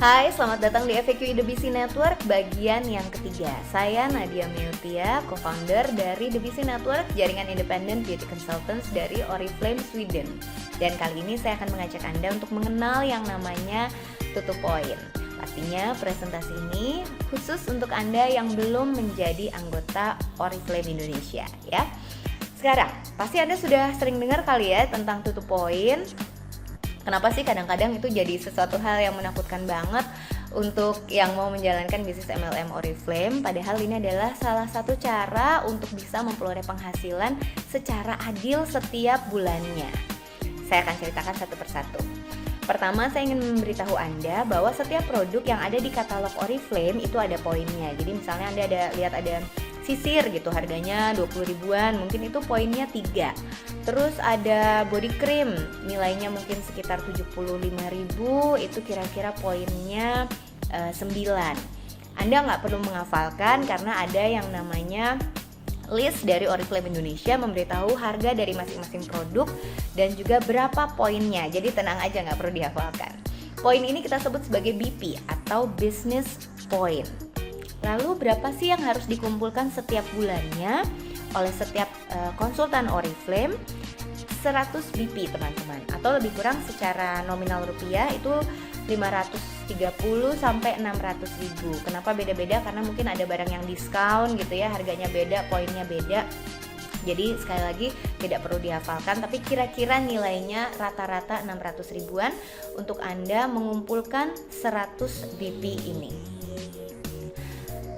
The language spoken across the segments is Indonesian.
Hai, selamat datang di FAQ The BC Network bagian yang ketiga. Saya Nadia Miltia, co-founder dari The BC Network, jaringan independent beauty consultants dari Oriflame Sweden. Dan kali ini saya akan mengajak Anda untuk mengenal yang namanya tutup poin. Pastinya presentasi ini khusus untuk Anda yang belum menjadi anggota Oriflame Indonesia ya. Sekarang, pasti Anda sudah sering dengar kali ya tentang tutup poin. Kenapa sih kadang-kadang itu jadi sesuatu hal yang menakutkan banget untuk yang mau menjalankan bisnis MLM Oriflame? Padahal ini adalah salah satu cara untuk bisa memperoleh penghasilan secara adil setiap bulannya. Saya akan ceritakan satu persatu. Pertama, saya ingin memberitahu Anda bahwa setiap produk yang ada di katalog Oriflame itu ada poinnya. Jadi misalnya Anda lihat ada sisir gitu, harganya 20 ribuan, mungkin itu poinnya 3. Terus ada body cream, nilainya mungkin sekitar 75.000, itu kira-kira poinnya 9. Anda nggak perlu menghafalkan karena ada yang namanya list dari Oriflame Indonesia memberitahu harga dari masing-masing produk dan juga berapa poinnya. Jadi tenang aja, nggak perlu dihafalkan. Poin ini kita sebut sebagai BP atau business point. Lalu berapa sih yang harus dikumpulkan setiap bulannya oleh setiap konsultan Oriflame? 100 BP teman-teman, atau lebih kurang secara nominal rupiah itu 530 sampai 600 ribu. Kenapa beda-beda? Karena mungkin ada barang yang diskon gitu ya, harganya beda, poinnya beda. Jadi sekali lagi tidak perlu dihafalkan, tapi kira-kira nilainya rata-rata 600 ribuan untuk Anda mengumpulkan 100 BP ini.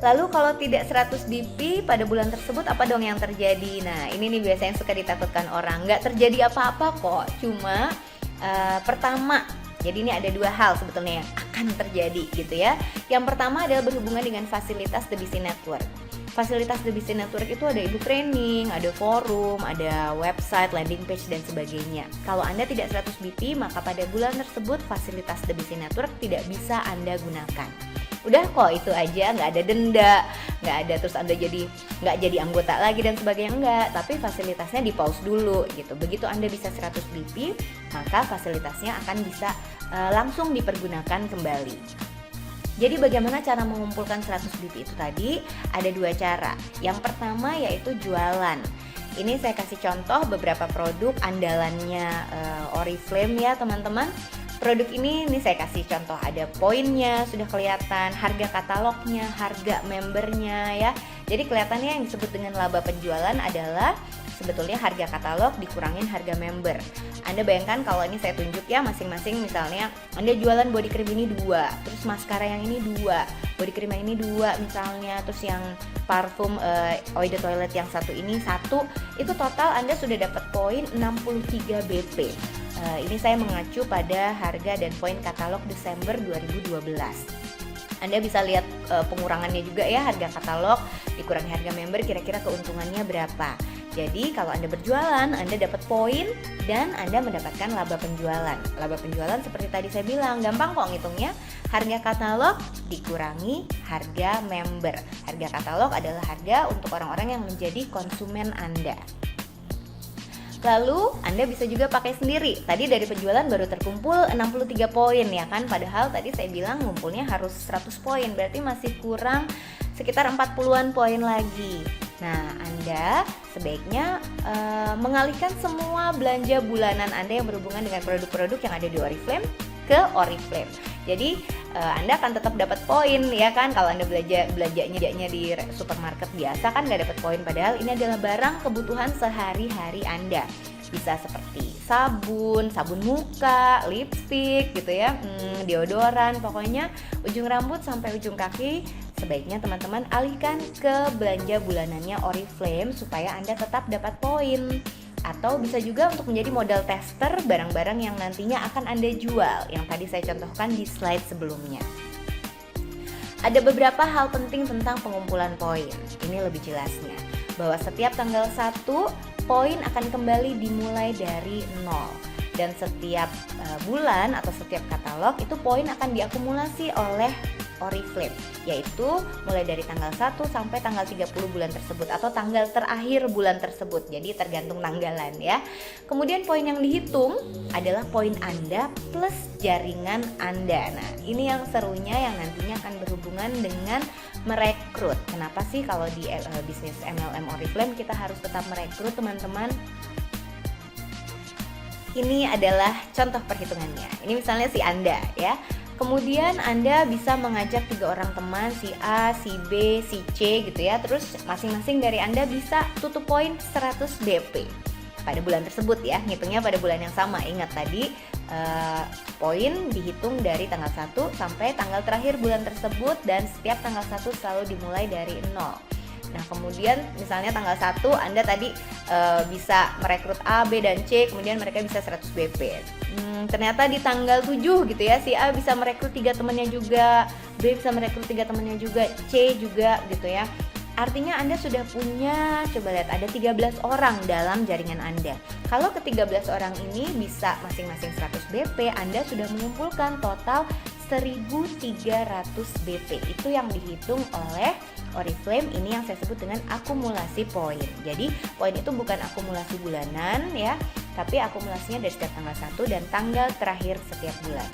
Lalu kalau tidak 100 BP pada bulan tersebut, apa dong yang terjadi? Nah, ini nih biasanya suka ditakutkan orang. Nggak terjadi apa-apa kok, cuma pertama, jadi ini ada dua hal sebetulnya yang akan terjadi gitu ya. Yang pertama adalah berhubungan dengan fasilitas The BC Network. Fasilitas The BC Network itu ada ibu training, ada forum, ada website, landing page, dan sebagainya. Kalau Anda tidak 100 BP, maka pada bulan tersebut fasilitas The BC Network tidak bisa Anda gunakan. Udah kok itu aja, nggak ada denda, nggak ada terus Anda nggak jadi anggota lagi dan sebagainya, enggak. Tapi fasilitasnya di pause dulu gitu. Begitu Anda bisa 100 BP, maka fasilitasnya akan bisa langsung dipergunakan kembali. Jadi bagaimana cara mengumpulkan 100 BP itu tadi? Ada dua cara. Yang pertama yaitu jualan. Ini saya kasih contoh beberapa produk andalannya Oriflame ya teman-teman. Produk ini saya kasih contoh, ada poinnya sudah kelihatan, harga katalognya, harga membernya ya. Jadi kelihatannya yang disebut dengan laba penjualan adalah sebetulnya harga katalog dikurangin harga member. Anda bayangkan kalau ini saya tunjuk ya masing-masing, misalnya Anda jualan body cream ini 2, terus maskara yang ini 2, body cream yang ini 2 misalnya, terus yang parfum Eau de Toilette yang satu ini 1, itu total Anda sudah dapat poin 63 BP. Ini saya mengacu pada harga dan poin katalog Desember 2012. Anda bisa lihat pengurangannya juga ya, harga katalog dikurangi harga member, kira-kira keuntungannya berapa. Jadi kalau Anda berjualan, Anda dapat poin dan Anda mendapatkan laba penjualan. Laba penjualan seperti tadi saya bilang, gampang kok ngitungnya. Harga katalog dikurangi harga member. Harga katalog adalah harga untuk orang-orang yang menjadi konsumen Anda. Lalu Anda bisa juga pakai sendiri. Tadi dari penjualan baru terkumpul 63 poin ya kan. Padahal tadi saya bilang ngumpulnya harus 100 poin. Berarti masih kurang sekitar 40-an poin lagi. Nah, Anda sebaiknya mengalihkan semua belanja bulanan Anda yang berhubungan dengan produk-produk yang ada di Oriflame ke Oriflame. Jadi Anda akan tetap dapat poin ya kan. Kalau Anda belanjanya di supermarket biasa kan nggak dapat poin, padahal ini adalah barang kebutuhan sehari-hari Anda. Bisa seperti sabun muka, lipstick gitu ya, deodoran, pokoknya ujung rambut sampai ujung kaki. Sebaiknya teman-teman alihkan ke belanja bulanannya Oriflame supaya Anda tetap dapat poin. Atau bisa juga untuk menjadi modal tester barang-barang yang nantinya akan Anda jual, yang tadi saya contohkan di slide sebelumnya. Ada beberapa hal penting tentang pengumpulan poin. Ini lebih jelasnya, bahwa setiap tanggal 1 poin akan kembali dimulai dari 0. Dan setiap bulan atau setiap katalog itu poin akan diakumulasi oleh Oriflame, yaitu mulai dari tanggal 1 sampai tanggal 30 bulan tersebut atau tanggal terakhir bulan tersebut. Jadi tergantung tanggalan ya. Kemudian poin yang dihitung adalah poin Anda plus jaringan Anda. Nah, ini yang serunya yang nantinya akan berhubungan dengan merekrut. Kenapa sih kalau di bisnis MLM Oriflame kita harus tetap merekrut, teman-teman? Ini adalah contoh perhitungannya. Ini misalnya si Anda ya. Kemudian Anda bisa mengajak 3 orang teman, si A, si B, si C gitu ya. Terus masing-masing dari Anda bisa tutup poin 100 BP pada bulan tersebut ya. Ngitungnya pada bulan yang sama. Ingat tadi poin dihitung dari tanggal 1 sampai tanggal terakhir bulan tersebut, dan setiap tanggal 1 selalu dimulai dari 0. Nah, kemudian misalnya tanggal 1 Anda tadi bisa merekrut A, B, dan C, kemudian mereka bisa 100 BP. Ternyata di tanggal 7 gitu ya, si A bisa merekrut 3 temannya juga, B bisa merekrut 3 temannya juga, C juga gitu ya. Artinya Anda sudah punya, coba lihat, ada 13 orang dalam jaringan Anda. Kalau ke-13 orang ini bisa masing-masing 100 BP, Anda sudah mengumpulkan total 1.300 BP. Itu yang dihitung oleh Oriflame. Ini yang saya sebut dengan akumulasi poin. Jadi poin itu bukan akumulasi bulanan ya, tapi akumulasinya dari setiap tanggal 1 dan tanggal terakhir setiap bulan.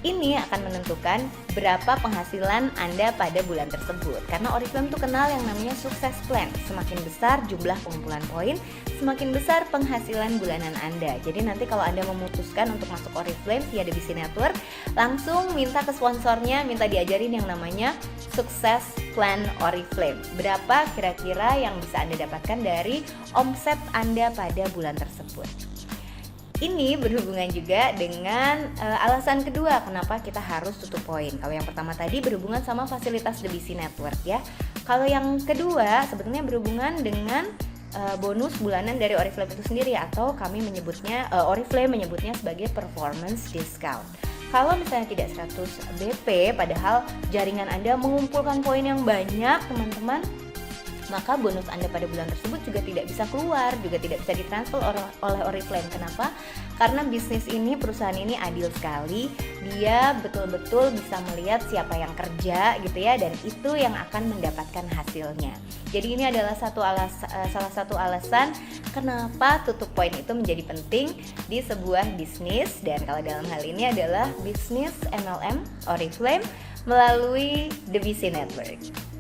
Ini akan menentukan berapa penghasilan Anda pada bulan tersebut. Karena Oriflame itu kenal yang namanya sukses plan. Semakin besar jumlah pengumpulan poin, semakin besar penghasilan bulanan Anda. Jadi nanti kalau Anda memutuskan untuk masuk Oriflame via The BC Network, langsung minta ke sponsornya, minta diajarin yang namanya sukses plan Oriflame. Berapa kira-kira yang bisa Anda dapatkan dari omset Anda pada bulan tersebut. Ini berhubungan juga dengan alasan kedua kenapa kita harus tutup poin. Kalau yang pertama tadi berhubungan sama fasilitas The BC Network ya. Kalau yang kedua sebetulnya berhubungan dengan bonus bulanan dari Oriflame itu sendiri, atau kami menyebutnya, Oriflame menyebutnya sebagai performance discount. Kalau misalnya tidak 100 BP padahal jaringan Anda mengumpulkan poin yang banyak, teman-teman, maka bonus Anda pada bulan tersebut juga tidak bisa keluar, juga tidak bisa ditransfer oleh Oriflame. Kenapa? Karena bisnis ini, perusahaan ini adil sekali. Dia betul-betul bisa melihat siapa yang kerja gitu ya, dan itu yang akan mendapatkan hasilnya. Jadi ini adalah salah satu alasan kenapa tutup poin itu menjadi penting di sebuah bisnis, dan kalau dalam hal ini adalah bisnis MLM Oriflame melalui The BC Network.